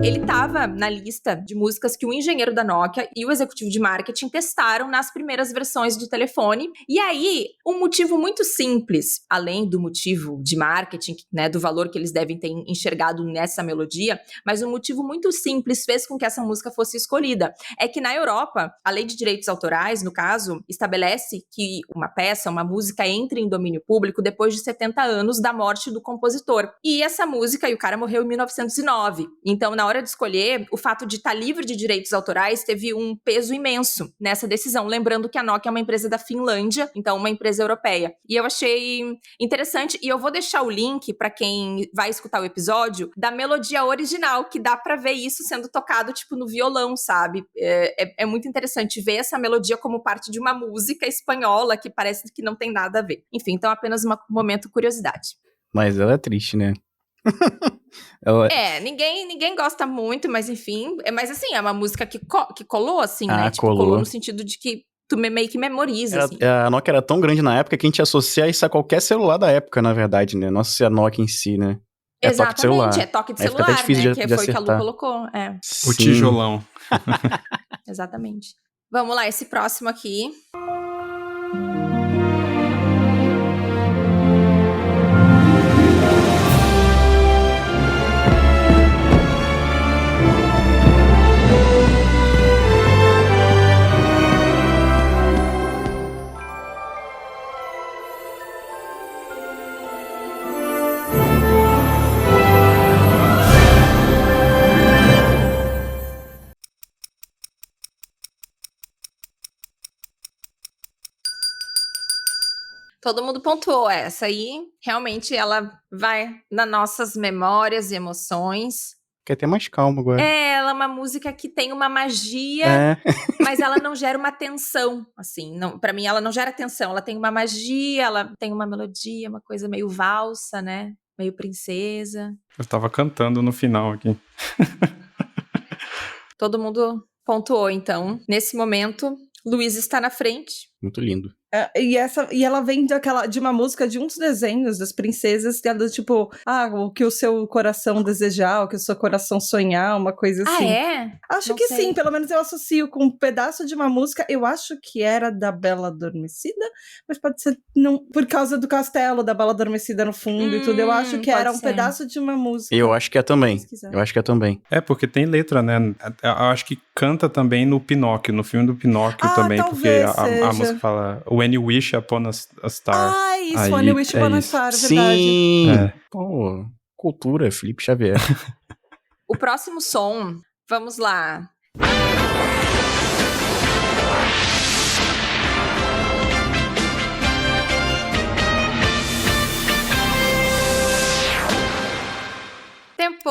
ele estava na lista de músicas que o engenheiro da Nokia e o executivo de marketing testaram nas primeiras versões de telefone. E aí, um motivo muito simples, além do motivo de marketing, né, do valor que eles devem ter enxergado nessa melodia, mas um motivo muito simples fez com que essa música fosse escolhida. É que na Europa, a lei de direitos autorais, no caso, estabelece que uma peça, uma música entre em domínio público depois de 70 anos da morte do compositor. E essa música, e o cara morreu em 1909. Então, na hora de escolher, o fato de estar livre de direitos autorais teve um peso imenso nessa decisão. Lembrando que a Nokia é uma empresa da Finlândia, então uma empresa europeia. E eu achei interessante, e eu vou deixar o link para quem vai escutar o episódio da melodia original, que dá para ver isso sendo tocado, tipo, no violão, sabe? É muito interessante ver essa melodia como parte de uma música espanhola que parece que não tem nada a ver. Enfim, então apenas um momento curiosidade. Mas ela é triste, né? Ninguém gosta muito, mas enfim. Mas assim, é uma música que colou, assim, né? Tipo, colou. colou no sentido de que tu meio que memoriza, assim. A Nokia era tão grande na época que a gente associa isso a qualquer celular da época, na verdade, né? Não a Nokia em si, né? É toque de celular. Exatamente, é toque de Aí fica celular, até difícil né? de Que foi o que a Lu acertar. colocou. É, O Sim. tijolão. exatamente. Vamos lá, esse próximo aqui. Todo mundo pontuou essa aí. Realmente ela vai nas nossas memórias e emoções. Quer ter mais calma agora. Ela é uma música que tem uma magia, É. mas ela não gera uma tensão, assim. Não, para mim, ela não gera tensão. Ela tem uma magia, ela tem uma melodia, uma coisa meio valsa, né? Meio princesa. Eu tava cantando no final aqui. Todo mundo pontuou, então. Nesse momento, Luiz está na frente. Muito lindo. E ela vem de uma música de uns desenhos das princesas, que é do tipo, o que o seu coração desejar, o que o seu coração sonhar, uma coisa assim. Ah, é? Acho Não que sei. sim, pelo menos eu associo com um pedaço de uma música, eu acho que era da Bela Adormecida, mas pode ser não, por causa do castelo da Bela Adormecida no fundo e tudo, eu acho que era pode um ser. pedaço de uma música. Eu acho que é também. Pesquisar. Eu acho que é também. É, porque tem letra, né? Eu acho que canta também no Pinóquio, no filme do Pinóquio também, porque talvez a seja. música fala When you wish upon a star. Isso, Aí, When You Wish Upon a isso. Star, verdade. Sim! É. Pô, cultura, Felipe Xavier. O próximo som, vamos lá.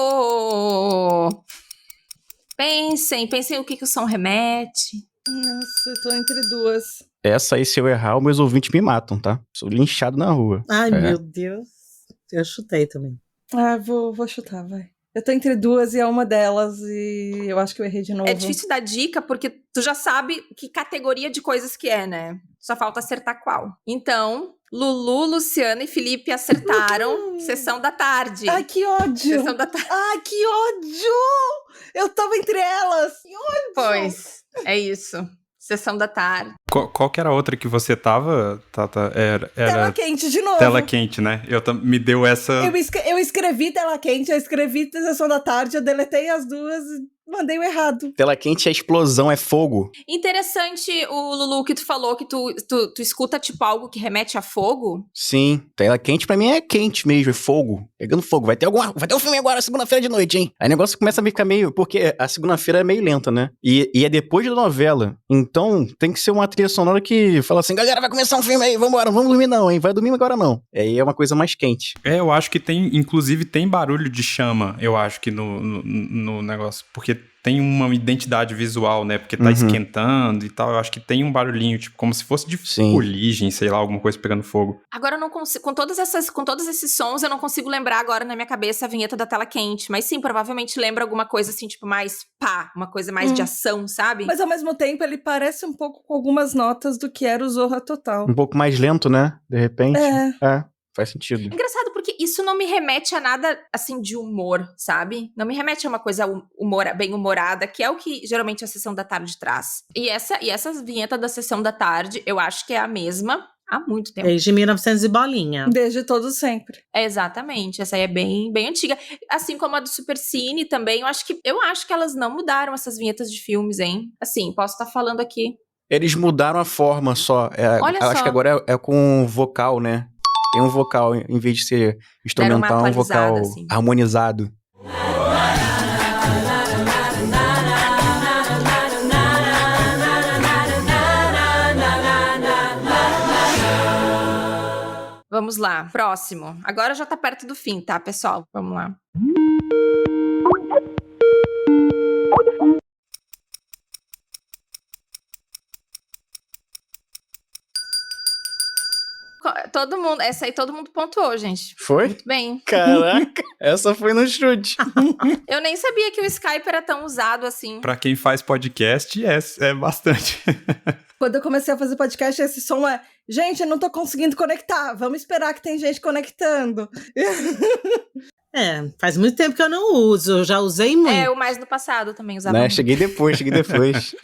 Tempo! Pensem o que o som remete. Nossa, eu tô entre duas. Essa aí, se eu errar, meus ouvintes me matam, tá? Sou linchado na rua. Ai, É. meu Deus. Eu chutei também. Vou chutar, vai. Eu tô entre duas e é uma delas e eu acho que eu errei de novo. É difícil dar dica porque tu já sabe que categoria de coisas que é, né? Só falta acertar qual. Então, Lulu, Luciana e Felipe acertaram Sessão da Tarde. Ai, que ódio! Sessão da Tarde. Ai, que ódio! Eu tava entre elas! Que ódio! Pois, é isso. Sessão da Tarde. Qual que era a outra que você tava, Tata? Tela Era quente de novo. tela quente, né? Me deu essa... Eu escrevi tela quente, eu escrevi Sessão da Tarde, eu deletei as duas e mandei o errado. Tela quente é explosão, é fogo. Interessante o Lulu que tu falou que tu escuta tipo algo que remete a fogo. Sim, tela quente pra mim é quente mesmo, é fogo. Pegando fogo. Vai ter um filme agora, segunda-feira de noite, hein? Aí o negócio começa a ficar meio... Porque a segunda-feira é meio lenta, né? E é depois da novela. Então, tem que ser uma trilha sonora que fala assim, galera, vai começar um filme aí, vambora, não vamos dormir não, hein? Vai dormir agora não. Aí é uma coisa mais quente. Eu acho que inclusive tem barulho de chama, eu acho que no negócio, porque tem uma identidade visual, né, porque tá esquentando e tal, eu acho que tem um barulhinho, tipo, como se fosse de fuligem, sei lá, alguma coisa pegando fogo. Agora eu não consigo, com todos esses sons, eu não consigo lembrar agora na minha cabeça a vinheta da tela quente, mas sim, provavelmente lembra alguma coisa assim, tipo, mais uma coisa mais de ação, sabe? Mas ao mesmo tempo ele parece um pouco com algumas notas do que era o Zorra Total. Um pouco mais lento, né? De repente. É, faz sentido. Engraçado, porque isso não me remete a nada, assim, de humor, sabe? Não me remete a uma coisa bem humorada, que é o que geralmente a Sessão da Tarde traz. E essa vinheta da Sessão da Tarde, eu acho que é a mesma há muito tempo. Desde 1900 e bolinha. Desde todo sempre. Exatamente, essa aí é bem, bem antiga. Assim como a do Supercine também, eu acho que elas não mudaram essas vinhetas de filmes, hein? Assim, posso estar falando aqui. Eles mudaram a forma só. Olha acho só. que agora é com vocal, né? Tem um vocal, em vez de ser instrumental, é um vocal assim. harmonizado. Vamos lá, próximo. Agora já tá perto do fim, tá, pessoal? Vamos lá. Essa aí todo mundo pontuou, gente. Foi? Muito bem. Caraca, essa foi no chute. Eu nem sabia que o Skype era tão usado assim. Pra quem faz podcast, é bastante. Quando eu comecei a fazer podcast, esse som é Gente, eu não tô conseguindo conectar. Vamos esperar que tem gente conectando. Faz muito tempo que eu não uso, eu já usei muito. Eu mais no passado também usava Né? muito. Cheguei depois.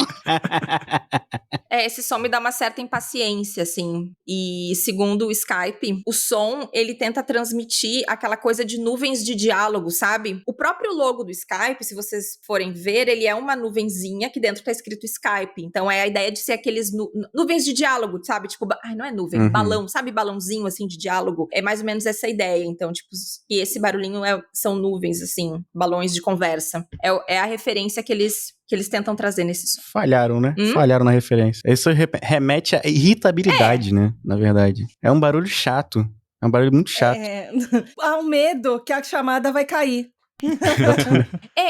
Esse som me dá uma certa impaciência, assim. E segundo o Skype, o som, ele tenta transmitir aquela coisa de nuvens de diálogo, sabe? O próprio logo do Skype, se vocês forem ver, ele é uma nuvenzinha que dentro tá escrito Skype. Então é a ideia de ser aqueles nuvens de diálogo, sabe? Tipo, não é nuvem, balão, sabe? Balãozinho, assim, de diálogo. É mais ou menos essa ideia. Então, tipo, e esse barulhinho são nuvens, assim, balões de conversa. É a referência que eles tentam trazer nesse som. Falharam, né? Falharam na referência. Isso remete à irritabilidade, né? Na verdade. É um barulho chato. É um barulho muito chato. Há um medo que a chamada vai cair.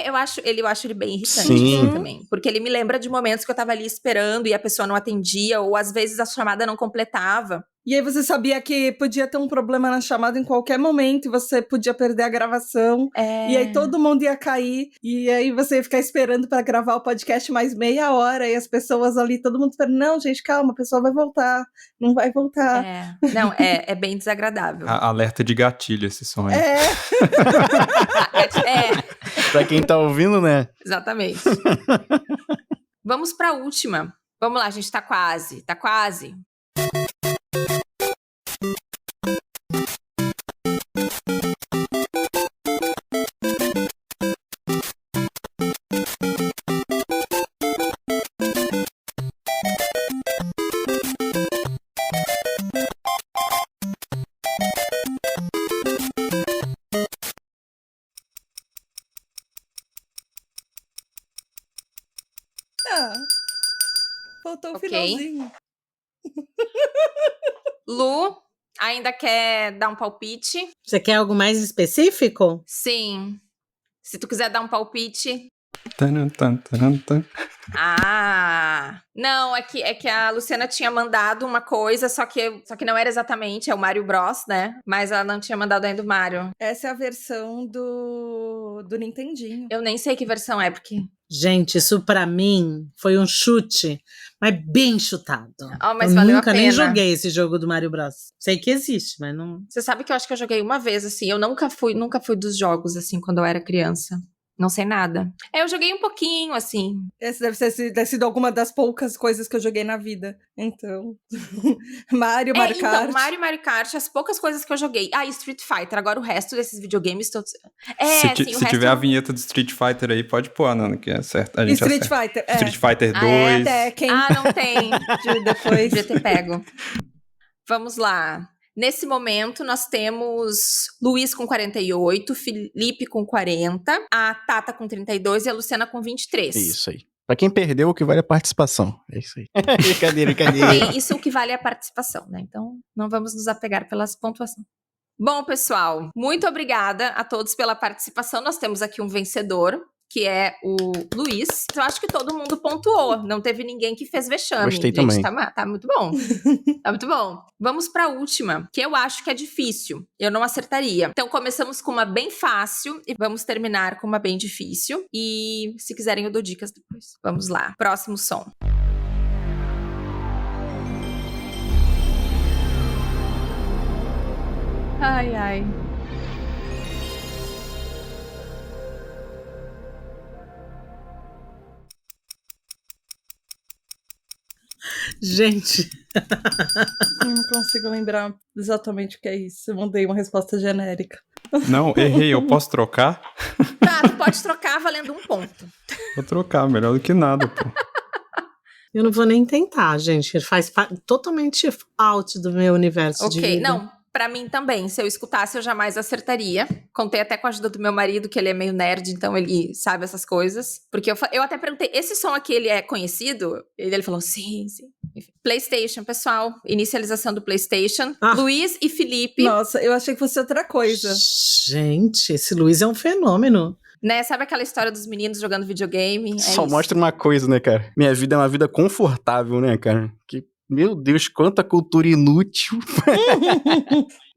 Eu acho ele bem irritante Sim. assim, também. Porque ele me lembra de momentos que eu tava ali esperando e a pessoa não atendia, ou às vezes a chamada não completava. E aí você sabia que podia ter um problema na chamada em qualquer momento, e você podia perder a gravação, e aí todo mundo ia cair, e aí você ia ficar esperando pra gravar o podcast mais meia hora, e as pessoas ali, todo mundo esperando, não, gente, calma, a pessoa vai voltar, não vai voltar. Não, é bem desagradável. Alerta de gatilho esse som aí. Pra quem tá ouvindo, né? Exatamente. Vamos pra última. Vamos lá, gente, tá quase. Faltou o Ok. finalzinho. Lu, ainda quer dar um palpite? Você quer algo mais específico? Sim. Se tu quiser dar um palpite. Taran, tan, taran, tan. Não, é que a Luciana tinha mandado uma coisa, só que não era exatamente, é o Mario Bros, né? Mas ela não tinha mandado ainda o Mario. Essa é a versão do Nintendinho. Eu nem sei que versão é, porque... Gente, isso pra mim foi um chute, mas bem chutado. Mas eu valeu nunca a nem pena. joguei esse jogo do Mario Bros. Sei que existe, mas não... Você sabe que eu acho que eu joguei uma vez, assim. Eu nunca fui dos jogos, assim, quando eu era criança. Não sei nada. Eu joguei um pouquinho, assim. Essa deve ter sido alguma das poucas coisas que eu joguei na vida. Então, Mario Kart. Então, Mario Kart, as poucas coisas que eu joguei. E Street Fighter. Agora o resto desses videogames todos... Se tiver a vinheta do Street Fighter aí, pode pôr, Nana, que é certo. A gente Street acerta. Fighter, Street Fighter 2. Tekken. não tem. Depois. Devia ter pego. Vamos lá. Nesse momento, nós temos Luiz com 48, Felipe com 40, a Tata com 32 e a Luciana com 23. Isso aí. Pra quem perdeu, o que vale é a participação. É isso aí. Brincadeira. Bem, isso é o que vale a participação, né? Então, não vamos nos apegar pelas pontuações. Bom, pessoal, muito obrigada a todos pela participação. Nós temos aqui um vencedor, que é o Luiz. Eu acho que todo mundo pontuou. Não teve ninguém que fez vexame. Gostei Gente, também. tá muito bom. Tá muito bom. Vamos pra última, que eu acho que é difícil. Eu não acertaria. Então, começamos com uma bem fácil e vamos terminar com uma bem difícil. E, se quiserem, eu dou dicas depois. Vamos lá. Próximo som. Ai. Gente, Eu não consigo lembrar exatamente o que é isso. Eu mandei uma resposta genérica. Não, errei. Eu posso trocar? Tá, tu pode trocar valendo um ponto. Vou trocar, melhor do que nada, pô. eu não vou nem tentar, gente. Faz totalmente out do meu universo de Ok, vida. não. Pra mim também, se eu escutasse eu jamais acertaria. Contei até com a ajuda do meu marido, que ele é meio nerd, então ele sabe essas coisas. Porque eu até perguntei, esse som aqui, ele é conhecido? Ele falou, sim. Enfim. PlayStation, pessoal, inicialização do PlayStation. Luiz e Felipe. Nossa, eu achei que fosse outra coisa. Gente, esse Luiz é um fenômeno. Né, sabe aquela história dos meninos jogando videogame? Só isso. mostra uma coisa, né, cara? Minha vida é uma vida confortável, né, cara? Que Meu Deus, quanta cultura inútil.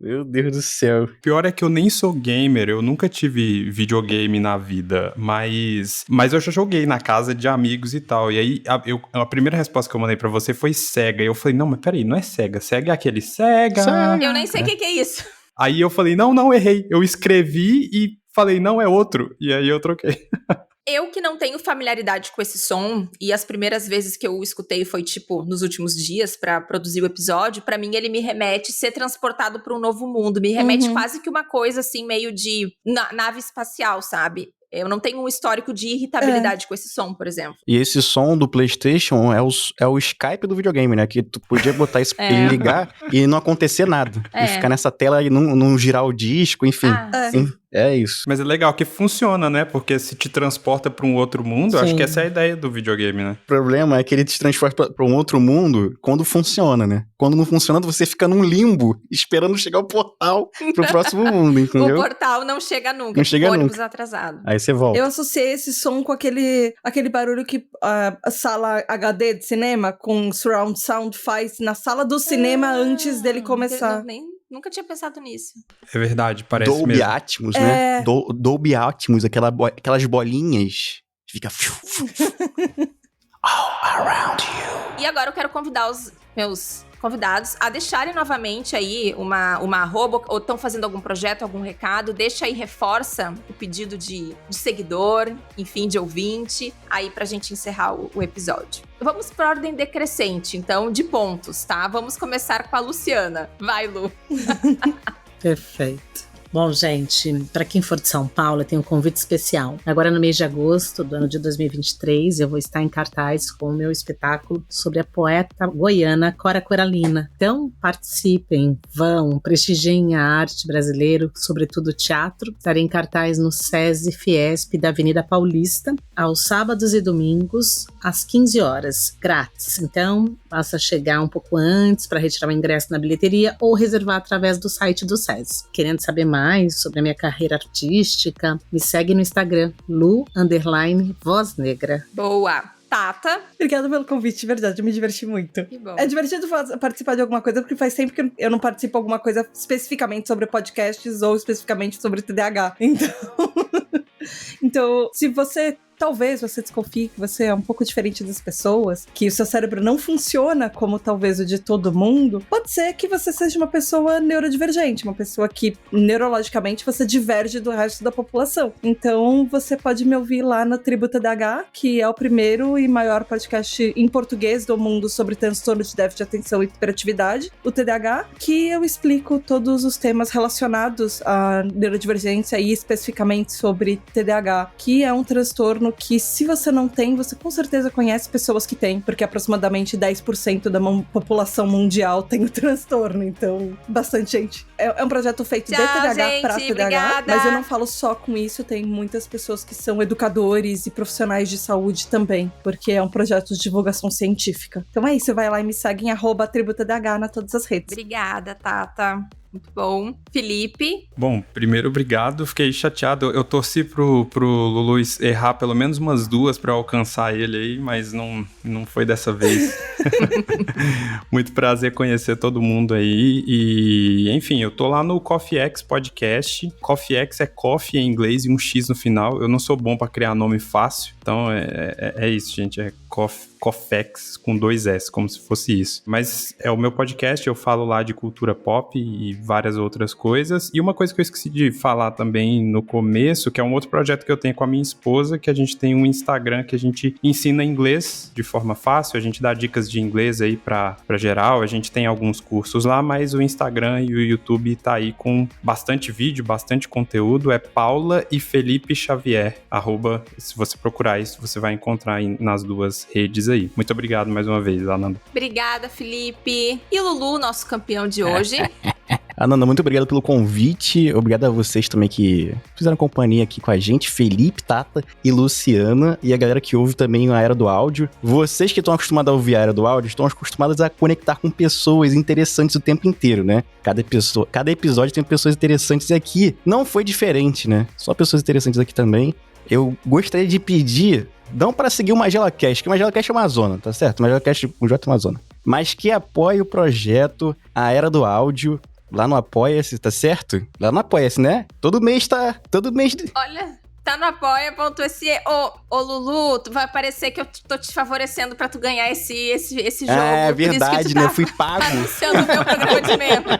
Meu Deus do céu. Pior é que eu nem sou gamer, eu nunca tive videogame na vida, mas eu já joguei na casa de amigos e tal. E aí, a primeira resposta que eu mandei pra você foi Sega. E eu falei, não, mas peraí, não é Sega. Sega é aquele Sega. Eu nem sei o que é isso. Aí eu falei, não, errei. Eu escrevi e falei, não, é outro. E aí eu troquei. Eu que não tenho familiaridade com esse som, e as primeiras vezes que eu o escutei foi, tipo, nos últimos dias pra produzir o episódio, pra mim ele me remete ser transportado pra um novo mundo, me remete quase que uma coisa, assim, meio de nave espacial, sabe? Eu não tenho um histórico de irritabilidade com esse som, por exemplo. E esse som do PlayStation é o Skype do videogame, né? Que tu podia botar isso, ele ligar e não acontecer nada. E ficar nessa tela e não girar o disco, enfim. É isso. Mas é legal que funciona, né? Porque se te transporta pra um outro mundo, eu acho que essa é a ideia do videogame, né? O problema é que ele te transporta pra um outro mundo quando funciona, né? Quando não funciona, você fica num limbo, esperando chegar o portal pro próximo mundo, entendeu? O portal não chega nunca. Não chega ônibus nunca. atrasado. Aí você volta. Eu associei esse som com aquele barulho que a sala HD de cinema com surround sound faz na sala do cinema antes dele começar. Nunca tinha pensado nisso. É verdade, parece Dolby mesmo. Atmos, né? Dolby Atmos, aquelas bolinhas. Fica... All around you. E agora eu quero convidar os meus convidados a deixarem novamente aí uma arroba, ou estão fazendo algum projeto, algum recado, deixa aí, reforça o pedido de seguidor, enfim, de ouvinte, aí pra gente encerrar o episódio. Vamos por ordem decrescente, então, de pontos, tá? Vamos começar com a Luciana. Vai, Lu. Perfeito. Bom, gente, para quem for de São Paulo, eu tenho um convite especial. Agora, no mês de agosto do ano de 2023, eu vou estar em cartaz com o meu espetáculo sobre a poeta goiana Cora Coralina. Então, participem, vão, prestigiem a arte brasileira, sobretudo o teatro. Estarei em cartaz no SESI Fiesp da Avenida Paulista, aos sábados e domingos, às 15 horas, grátis. Então, basta chegar um pouco antes para retirar o ingresso na bilheteria ou reservar através do site do SESI. Querendo saber mais sobre a minha carreira artística, me segue no Instagram, Lu_Voz Negra. Boa. Tata. Obrigada pelo convite, de verdade, eu me diverti muito. Que bom. É divertido participar de alguma coisa, porque faz tempo que eu não participo de alguma coisa especificamente sobre podcasts ou especificamente sobre TDAH. Então, se você... Talvez você desconfie que você é um pouco diferente das pessoas, que o seu cérebro não funciona como talvez o de todo mundo. Pode ser que você seja uma pessoa neurodivergente, uma pessoa que neurologicamente você diverge do resto da população. Então você pode me ouvir lá na Tribo TDAH, que é o primeiro e maior podcast em português do mundo sobre transtorno de déficit de atenção e hiperatividade, o TDAH, que eu explico todos os temas relacionados à neurodivergência e especificamente sobre TDAH, que é um transtorno que, se você não tem, você com certeza conhece pessoas que têm, porque aproximadamente 10% da população mundial tem o transtorno, então bastante gente. É um projeto feito de TDAH gente, pra TDAH, obrigada. mas eu não falo só com isso, tem muitas pessoas que são educadores e profissionais de saúde também, porque é um projeto de divulgação científica. Então é isso, você vai lá e me segue em @TribuTDAH nas todas as redes. Obrigada, Tata. Muito bom. Felipe? Bom, primeiro, obrigado. Fiquei chateado. Eu torci pro Lulu errar pelo menos umas duas pra alcançar ele aí, mas não foi dessa vez. Muito prazer conhecer todo mundo aí. E, enfim, eu tô lá no Coffee X Podcast. Coffee X é coffee em inglês e um X no final. Eu não sou bom pra criar nome fácil. Então, é isso, gente. É Coffex com 2 S, como se fosse isso. Mas é o meu podcast, eu falo lá de cultura pop e várias outras coisas. E uma coisa que eu esqueci de falar também no começo, que é um outro projeto que eu tenho com a minha esposa, que a gente tem um Instagram que a gente ensina inglês de forma fácil, a gente dá dicas de inglês aí pra geral, a gente tem alguns cursos lá, mas o Instagram e o YouTube tá aí com bastante vídeo, bastante conteúdo, é Paula e Felipe Xavier, @ se você procurar isso, você vai encontrar nas duas redes aí. Muito obrigado mais uma vez, Ananda. Obrigada, Felipe. E Lulu, nosso campeão de hoje. Ananda, muito obrigado pelo convite. Obrigado a vocês também que fizeram companhia aqui com a gente. Felipe, Tata e Luciana. E a galera que ouve também a Era do Áudio. Vocês que estão acostumados a ouvir a Era do Áudio estão acostumados a conectar com pessoas interessantes o tempo inteiro, né? Cada episódio tem pessoas interessantes e aqui não foi diferente, né? Só pessoas interessantes aqui também. Eu gostaria de pedir... Não para seguir o MagelaCast, que o MagelaCast é Amazona, tá certo? O MagelaCast com J Amazona. mas que apoie o projeto A Era do Áudio lá no Apoia-se, tá certo? Lá no Apoia-se, né? Todo mês. Olha, tá no apoia.se. Ô, Lulu, tu vai parecer que eu tô te favorecendo pra tu ganhar esse jogo. É verdade, por isso que tu né? tá Eu fui pago. anunciando o meu programa de membro.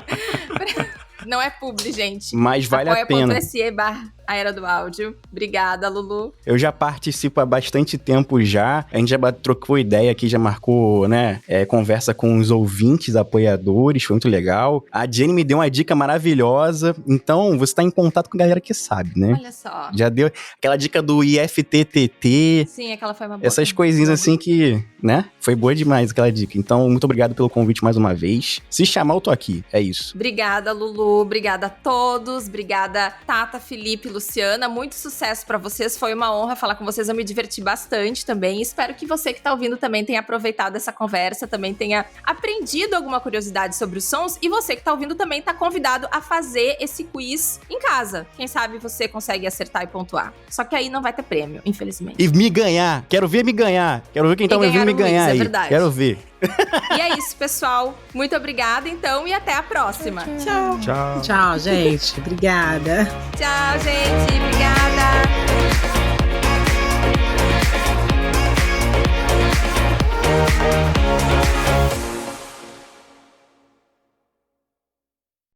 Não é publi, gente. Mas vale a pena. apoia.se/A Era do Áudio. Obrigada, Lulu. Eu já participo há bastante tempo já. A gente já trocou ideia aqui, já marcou, né? Conversa com os ouvintes, apoiadores. Foi muito legal. A Jenny me deu uma dica maravilhosa. Então, você tá em contato com a galera que sabe, né? Olha só. Já deu aquela dica do IFTTT. Sim, aquela foi uma boa. Essas coisinhas assim que, né? Foi boa demais aquela dica. Então, muito obrigado pelo convite mais uma vez. Se chamar, eu tô aqui. É isso. Obrigada, Lulu. Obrigada a todos. Obrigada, Tata, Felipe, Luciana. Muito sucesso pra vocês. Foi uma honra falar com vocês. Eu me diverti bastante também. Espero que você que tá ouvindo também tenha aproveitado essa conversa, também tenha aprendido alguma curiosidade sobre os sons. E você que tá ouvindo também tá convidado a fazer esse quiz em casa. Quem sabe você consegue acertar e pontuar. Só que aí não vai ter prêmio, infelizmente. E me ganhar. Quero ver me ganhar. Quero ver quem tá me ouvindo me ganhar aí. É verdade. Quero ver. E é isso, pessoal. Muito obrigada, então, e até a próxima. Tchau. Tchau. Tchau, gente. Obrigada. Tchau, gente. Obrigada.